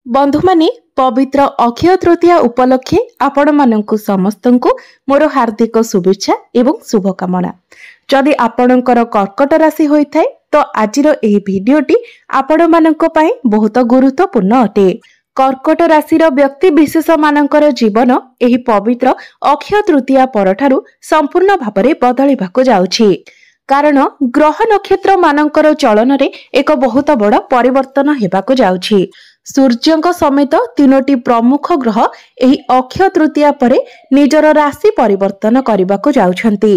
बंधु माने पवित्र अक्षय तृतीया उपलक्षे आपण माननकु समस्तंकु मोर हार्दिक शुभेच्छा एवं शुभकामना। जदि आपणकर कर्कट राशि होइथाय तो आजिर एही भिडियोटी आपण माननक पई बहुत गुरुत्वपूर्ण अटे। कर्कट राशिर व्यक्ति विशेष मानकर जीवन एही पवित्र अक्षय तृतीया परठारु संपूर्ण भाबरे बदलिबाकु जाउछि। कारण ग्रह नक्षत्र मानकर चलन रे एक बहुत बड़ परिवर्तन हेबाकु जाउछि। सूर्यंक समेत तीनोटी प्रमुख ग्रह एही अक्षय तृतीया परे निजर राशि परिवर्तन करबाकु जाउछंती।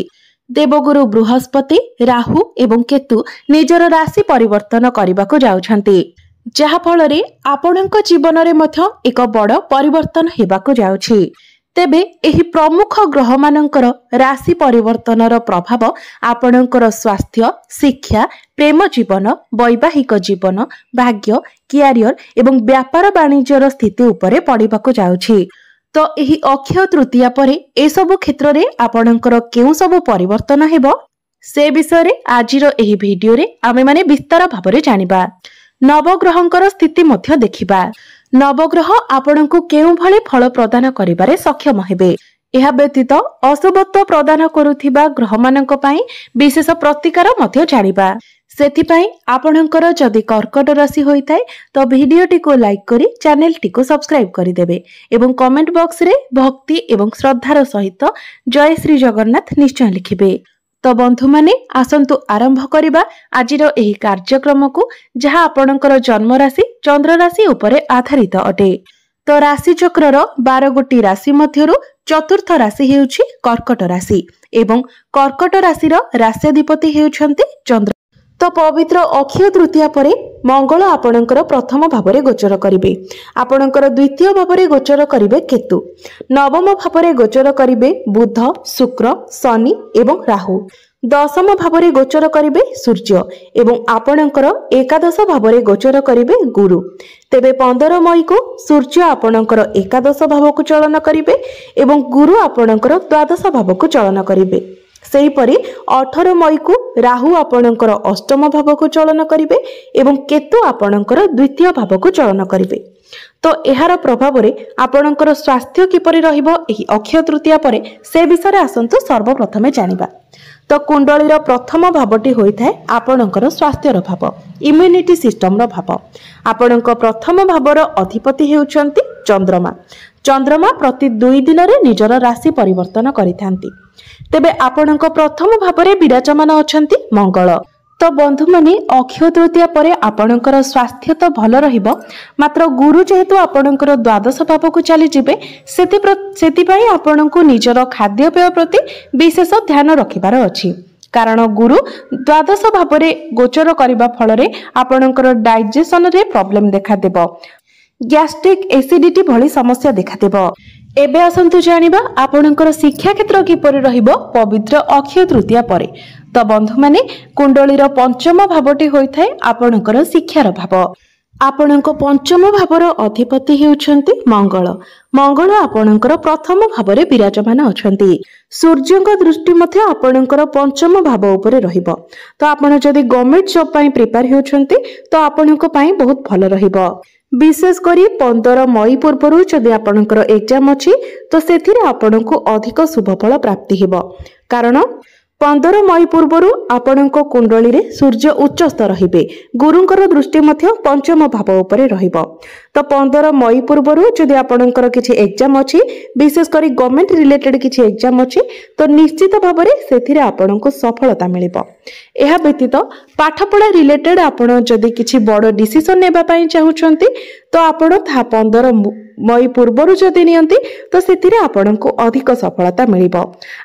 देवगुरु बृहस्पति, राहु एवं केतु निजर राशि परिवर्तन करबाकु जाउछंती, जहा फलरे आपणक जीवन रे मध्य एक बड़ परिवर्तन हेबाकु जाउछि। तेबे एही प्रमुख ग्रह मानकर राशि परिवर्तनर प्रभाव आपणकर स्वास्थ्य, शिक्षा, प्रेम जीवन, वैवाहिक जीवन, भाग्य, क्यारियर एवं व्यापार वाणिज्यर स्थिति उपरे पड़िबाकु जाउछि। तो एही अक्षय तृतीया परे ए सब क्षेत्र रे आपणकर केउ सब परिवर्तन हेबो से विषय रे आजिर एही भिडियो रे आमे माने विस्तार भाबरे जानिबा। नवग्रहंकर स्थिति मध्य देखिबा। नवग्रह आपणको केउ भली फल प्रदान करिबारे सक्षम हेबे। एहा व्यतीत अशुभत्व प्रदान करुथिबा ग्रह मानक पई विशेष प्रतिकार मध्य जानिबा। सेथिपई आपणकर जदि कर्कट राशि होइथाय तो भिडियोटी को लाइक करी चैनल टी को सब्सक्राइब करि देबे एवं कमेंट बॉक्स रे भक्ति एवं श्रद्धार सहित जय श्री जगन्नाथ निश्चय लिखिबे। तो बंधु माने आसंतु आरंभ करिबा आजिर एही कार्यक्रम को, जहा आपणकर जन्म राशि चंद्र राशि उपरे आधारित अटे। तो राशि चक्रर 12 गोटी राशि मध्यरु चतुर्थ राशि हेउछि कर्कट राशि एवं कर्कट राशिर राश्याधिपति हेउछन्ति चंद्र। तो पवित्र अक्षय तृतीया परे मंगल आपणकर प्रथम भावरे गोचर करिवे, आपणकर द्वितीय भावरे गोचर करिवे केतु, नवम भावरे गोचर करिवे बुध, शुक्र, शनि एवं राहु, दशम भावरे गोचर करिवे सूर्य एवं आपणकर एकादश भावरे गोचर करिवे गुरु। तेबे 15 मई को सूर्य आपणकर एकादश भाव को चलन करिवे एवं गुरु आपणकर द्वादश भाव को चलन करिवे। सेहीपरि 18 मई को राहु आपणकर अष्टम भाव को चलन करिवे एवं केतु आपणकर द्वितीय भाव को चलन करिवे। तो एहार प्रभाव रे आपणकर स्वास्थ्य किपरि रहिबो एही अक्षय तृतीया परे से विषय आसंतु सर्वप्रथमे जानिबा। तो कुंडलीर प्रथम भावटी होइथाय आपणकर स्वास्थ्यर भाव, इम्यूनिटी सिस्टम रो भाव। आपणक प्रथम भावर अधिपति हेउछन्ति चंद्रमा। चंद्रमा प्रति 2 दिन रे निजर राशि परिवर्तन करिथांती। तेबे आपणक प्रथम भावरे विराजमान अछंती मंगल। तो बंधु माने अक्षय तृतीया परे आपणकर स्वास्थ्य तो भल रहिबो, मात्र गुरु जेहेतु आपणकर द्वादश भाव को चली जिबे सेति पई आपणको निजर खाद्यपेय प्रति विशेष ध्यान रखिबार अछि। कारण गुरु द्वादश भावरे गोचर करिबा फलरे आपणकर डाइजेशन रे प्रॉब्लम देखा देबो, गैस्ट्रिक एसिडिटी भली समस्या देखा देबो। एबे आसंतु जानिबा आपणकर शिक्षा क्षेत्र किपरि रहिबो पवित्र अक्षय तृतीया परे। तो बंधु माने कुंडलीर पंचम भावटी होइथाय आपणकर शिक्षार भाव। आपणक पंचम भावर अधिपति हेउछन्ति मंगल। मंगल आपणकर प्रथम भावरे विराजमान अछन्ति। सूर्यंक दृष्टि मध्य आपणकर पंचम भाव उपरे रहिबो। तो आपण जदि गवर्नमेंट जॉब पई प्रिपेयर हेउछन्ति तो आपणक पई बहुत भल रहिबो। विशेष करी 15 मई पूर्व जदि आपणकर एग्जाम अछि तो सेथिरे आपणको अधिक शुभफल प्राप्ति हेबो। कारण 15 मई पूर्व आपणक कुंडली रे सूर्य उच्चस्थ रहिबे, गुरुंकर दृष्टि मध्य पंचम भाव उपरे रहिबो। तो 15 मई पूर्व जदि आपणकर किछि एग्जाम अछि, विशेष करी गवर्नमेंट रिलेटेड किछि एग्जाम अछि तो निश्चित भाव रे सेथिरे आपणको सफलता मिलिबो। एहा व्यतीत पाठपढ़ा रिलेटेड आपण जदि किछि बड़ डिसीजन नेबा पई चाहुछंती तो आपण था 15 मई पूर्व जदि नियंती तो सेथिरे आपणको अधिक सफलता मिलिबो।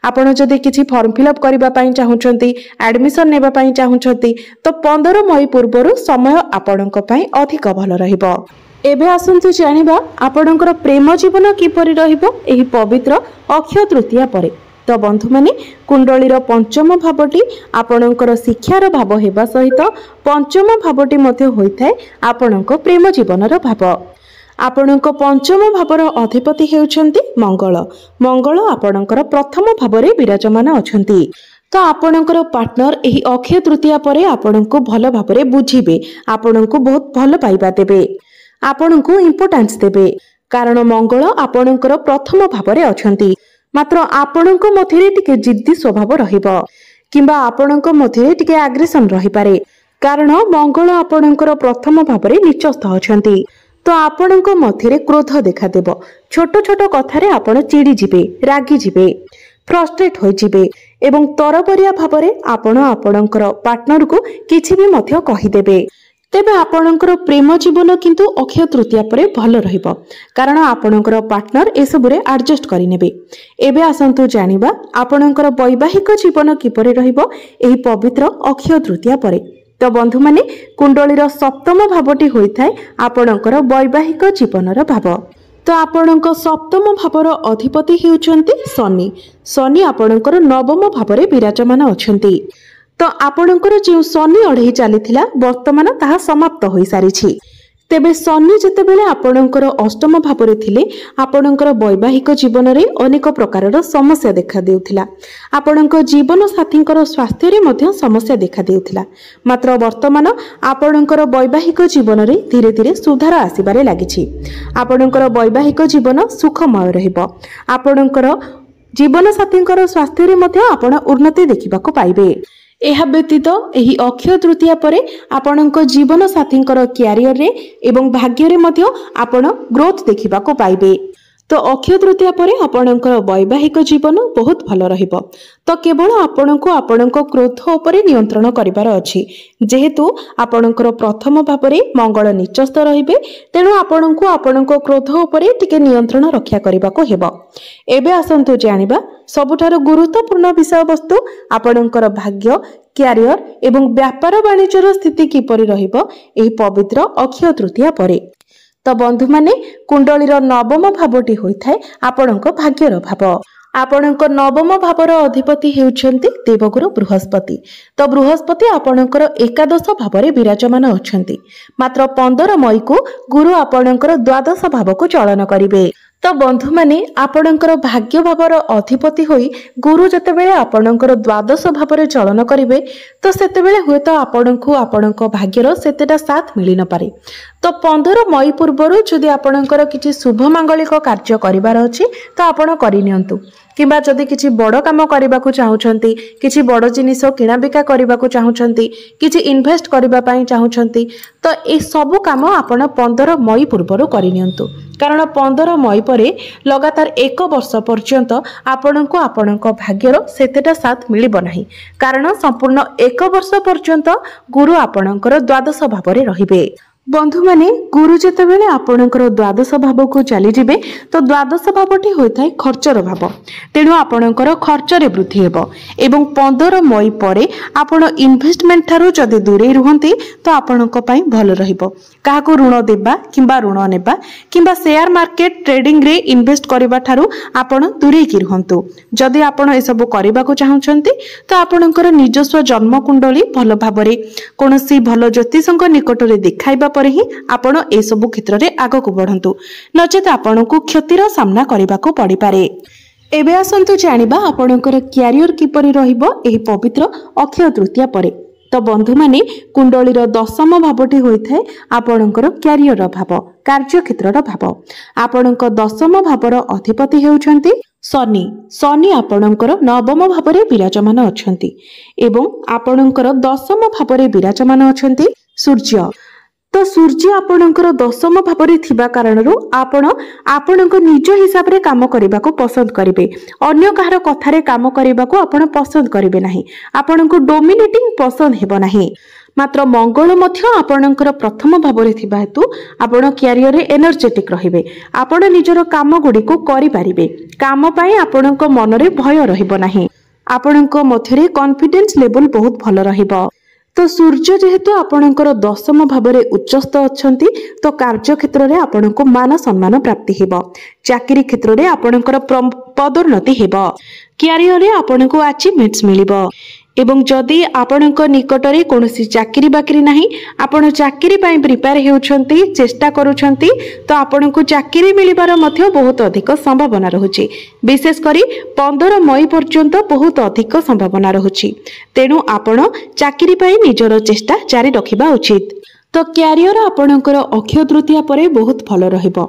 आपण जदि किछि फॉर्म फिलअप करिबा पई चाहुछंती, एडमिशन नेबा पई चाहुछंती तो 15 मई पूर्व समय आपणको पई अधिक भल रहिबो। एबे आसंतु जानिबा आपणकर प्रेम जीवन किपरि रहिबो एही पवित्र अक्षय तृतीया परे। तो बंधु माने कुंडलीर पंचम भावटी आपणकर शिक्षार भाव हेबा सहित पंचम भावटी मध्य होइथाय आपणक प्रेम जीवनर भाव। आपणक पंचम भावर अधिपति हेउछन्ति मंगल। मंगल आपणकर प्रथम भावरे विराजमान अछन्ति। तो आपणकर पार्टनर एही अक्षय तृतीया परे आपणको भल भावरे बुझिबे, आपणको बहुत भल पाइबा देबे। आपणଙ୍କୁ इंपोर्टेंस देबे कारण मंगल आपणकर प्रथम भाव अछंती मात्र आपणक मध्यरे टिके जिद्दी स्वभाव रहिबो किंबा आपणक मध्यरे टिके एग्रेशन रही पारे कारण मंगल आपणकर प्रथम भाव नीचस्थ अछंती तो आपणक मध्यरे क्रोध देखा देबो छोट छोट कथारे आपण चिड़ी जिबे रागी जिबे फ्रस्ट्रेट होई जिबे एवं तरबरिया भावरे आपण आपणकर पार्टनर को किछि भी मध्य कहि देबे तेबे आपणकर प्रेम जीवन किंतु अक्षय तृतीया परे भल रहिबो कारण आपणकर पार्टनर एसबुरे एडजस्ट करि नेबे। एबे आसंतु जानिबा आपणकर वैवाहिक जीवन किपरि रहिबो एही पवित्र अक्षय तृतीया परे। तो बंधु माने कुंडलीर सप्तम भावटी होइथाय आपणकर वैवाहिक जीवनर भाव। तो आपणक सप्तम भावर अधिपति हेउचंती शनि। शनि आपणकर नवम भावरे विराजमान अछंती। तो आपणकर जे शनि अढ़ई चली वर्तमान ताहा समाप्त हो सारी तेबे शनि जेतेबेले आपणकर अष्टम भावरे थिले आपणकर वैवाहिक जीवन रे अनेक प्रकारर समस्या देखा देउथिला आपणक जीवन साथींकर स्वास्थ्य रे मध्य समस्या देखा देउथिला मात्र वर्तमान आपणकर वैवाहिक जीवन रे धीरे धीरे सुधार आसीबारे लागिछि आपणकर वैवाहिक जीवन सुखमय रहिबो आपणकर जीवन साथींकर स्वास्थ्य रे मध्य आपण उन्नति देखिबाको पाइबे। एहा व्यतीत एही अक्षय तृतीया परे आपणक जीवन साथींकर क्यारियर रे एवं भाग्य रे मध्य आपण ग्रोथ देखिबाको पाइबे। तो अक्षय तृतीया परे आपणकर वैवाहिक जीवन बहुत भल रहिबो। तो केवल आपणको आपणको क्रोध उपरे नियंत्रण करिबार अछि जेहेतु आपणकर प्रथम भावरे मंगल निचस्थ रहिबे तेणु आपणको आपणको क्रोध उपरे टिके नियंत्रण रक्षा करिबाको हेबो। एबे आसंतु जानिबा सबुठार गुरुत्वपूर्ण विषय वस्तु आपणकर भाग्य क्यारियर एवं व्यापार वाणिज्यर स्थिति किपरि रहिबो एही पवित्र अक्षय तृतीया परे। तो बंधु माने कुंडलीर नवम भावटी होइथाय आपणक भाग्यर भाव। आपणक नवम भावर अधिपति हेउछंती देवगुरु बृहस्पति। तो बृहस्पति आपणकर एकादश भावरे विराजमान अछंती मात्र 15 मई को गुरु आपणकर द्वादश भाव को चलन करिवे। तो बंधु माने आपणकर भाग्य भावर अधिपति होई गुरु जतेबेले आपणकर द्वादश भावरे चलन करिवे तो सेतेबेले हुएत आपणको आपणक भाग्यर सेतेटा साथ मिली न पारे। तो 15 मई पूर्वरु जदि आपणकर किछि शुभ मांगलिक कार्य करिवार अछि तो आपण करि नियंतु किबा जदि किछि बड़ काम करबाकू चाहुछंती किछि बड़ जिनिस किणा बिका करबाकू चाहुछंती किछि इन्वेस्ट करबा पई चाहुछंती तो ए सब काम आपण 15 मई पूर्वरु करि नियंतु कारण 15 मई परे लगातार 1 वर्ष पर्यंत आपणको आपणको भाग्यर सेतेटा साथ मिलिबो नाही कारण संपूर्ण 1 वर्ष पर्यंत गुरु आपणकर द्वादश भावरे रहिबे। बंधु माने गुरु जेतेबेले आपणकर द्वादश भाव को चली जिबे तो द्वादश भावटी होइथाय खर्चर भाव तेणु आपणकर खर्चरे वृद्धि हेबो एवं 15 मई परे आपण इन्वेस्टमेंट थारु जदि दूरे रुहंती तो आपणक पई भल रहिबो काहाको ऋण देबा किंबा ऋण नेबा किंबा शेयर मार्केट ट्रेडिंग रे इन्वेस्ट करबा थारु आपण दूरे की रुहंतु। जदि आपण ए सब करबा को चाहुचंती तो आपणकर निजस्व जन्म कुंडली भल भाबरे कोनोसी भल ज्योतिषक निकट रे देखाइबा परे ही आपण ए सब क्षेत्र रे आगो को बढ़ंतु नचेत आपणको क्षतिर सामना करबाको पड़ी पारे। एबे आसंतु जानिबा आपणकर क्यारियर किपरि रहिबो एही पवित्र अक्षय तृतीया परे। तो बंधु माने कुंडलीर दशम भावटी होइथाय आपणकर क्यारियर भाव कार्य क्षेत्रर भाव। आपणक दशम भावर अधिपति हेउछंती शनि। शनि आपणकर नवम भावरे विराजमान अछंती एवं आपणकर दशम भावरे विराजमान अछंती सूर्य। तो सूर्य आपणकर दशम भावरे थिबा कारणरू आपणक निज हिसाब रे काम करबा को पसंद करिवे अन्य काहर कथारे काम करबा को आपण पसंद करिवे नाही आपणको डोमिनेटिंग पसंद हेबो नाही मात्र मंगल मध्य आपणकर प्रथम भावरे थिबा हेतु आपण क्यारियर रे एनर्जेटिक रहिबे आपण निजर काम गुडी को करि पारिबे काम पई आपणक मन रे भय रहिबो नाही आपणक मध्यरे कॉन्फिडेंस लेवल बहुत भल रहिबो। तो सूर्य जेहेतु आपणकर दशम भावरे उच्चस्थ अछंती तो कार्य क्षेत्र रे आपणको मान सम्मान प्राप्ति हेबो चाकरी क्षेत्र रे आपणकर पदोन्नति हेबो क्यारियर रे आपणको अचीवमेंट्स मिलिबो एवं जदि आपणक निकटरे कोनोसी चाकरी बाकरी नाही आपण चाकरी पई प्रिपेयर हेउछंती चेष्टा करूछंती तो आपणको चाकरी मिलिबार मध्य बहुत अधिक संभावना रहुची विशेष करी 15 मई पर्यंत बहुत अधिक संभावना रहुची तेणु आपण चाकरी पई निजर चेष्टा जारी रखिबा उचित। तो क्यारियर आपणकर अक्षय तृतीया पर बहुत भल रहा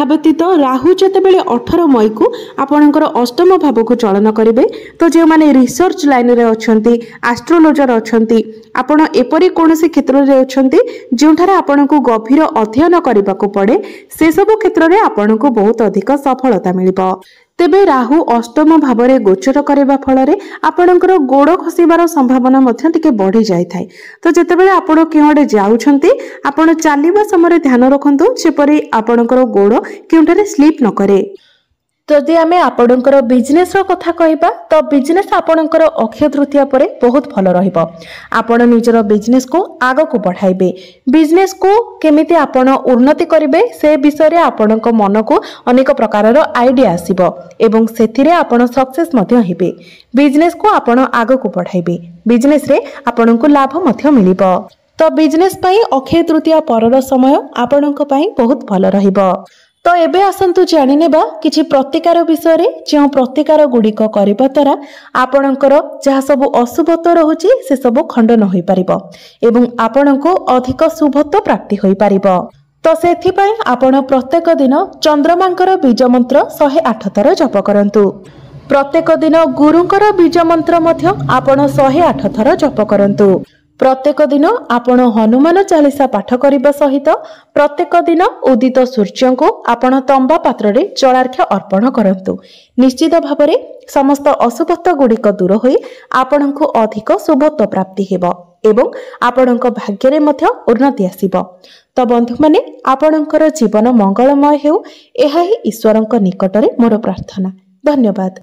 व्यतीत राहु जितेबाला 18 मई को आपणकर अष्टम भाव को चलन करेंगे। तो जो मैंने रिसर्च लाइन रे अच्छा एस्ट्रोलोजर अच्छा आपण एपरी कौन क्षेत्र में अच्छा जो आपण को गभीर अध्ययन करने को पड़े से सब क्षेत्र में आपण को बहुत अधिक सफलता मिल तेबे राहु अष्टम भाव में गोचर करने फल आपणकर गोड़ खसबार संभावना बढ़ी जाए। तो जितेबाला आपण केउडे जाउछंती आपण चलवा समय ध्यान रखु जेपरी आपणकर गोड़ केउठारे स्लीप न करे। जदि आमे आपणकर बिजनेस रो कथा कहबा तो बिजनेस आपणकर अक्षय तृतीया पर बहुत भल रहिबो। आपण निजर बिजनेस को आग को बढ़ाइबे, बिजनेस को केमिति आपण उन्नति करिवे से विषय रे आपणक मन को अनेक प्रकार रो आइडिया आसीबो एवं सेथिरे आपण सक्सेस मध्य हेबे। बिजनेस को आपण आग को बढ़ाइबे, बिजनेस रे आपणक लाभ मध्य मिलिबो। तो बिजनेस पई अक्षय तृतीया परर समय आपणक पई बहुत भल रहिबो। तो एबे आसंतु जानि नेबा किछि प्रतिकार विषय रे जो प्रतिकार गुड़िक करबा द्वारा आपणकर जहाँ सब अशुभत्व रहुछि से सब खंडन होई परिबो एवं आपणको अधिक शुभत्व प्राप्ति होई परिबो। तो सेथिपई आपण प्रत्येक दिन चंद्रमांकर बीज मंत्र 108 थर जप करंतु। प्रत्येक दिन गुरुंकर बीज मंत्र मध्य आपण 108 थर जप करंतु। प्रत्येक दिन आपण हनुमान चालीसा पाठ करने सहित प्रत्येक दिन उदित सूर्य को आपण तंबा पात्र रे जलार्घ्य अर्पण करंतु। निश्चित भाव में समस्त अशुभत्व गुड़िक दूर होई आपणको अधिक शुभत्व प्राप्ति हेबो एवं आपणको भाग्य रे मध्य उन्नति आसीबो। तो बंधु माने आपणकर जीवन मंगलमय हेउ एहा ही ईश्वरक निकट रे मोर प्रार्थना। धन्यवाद।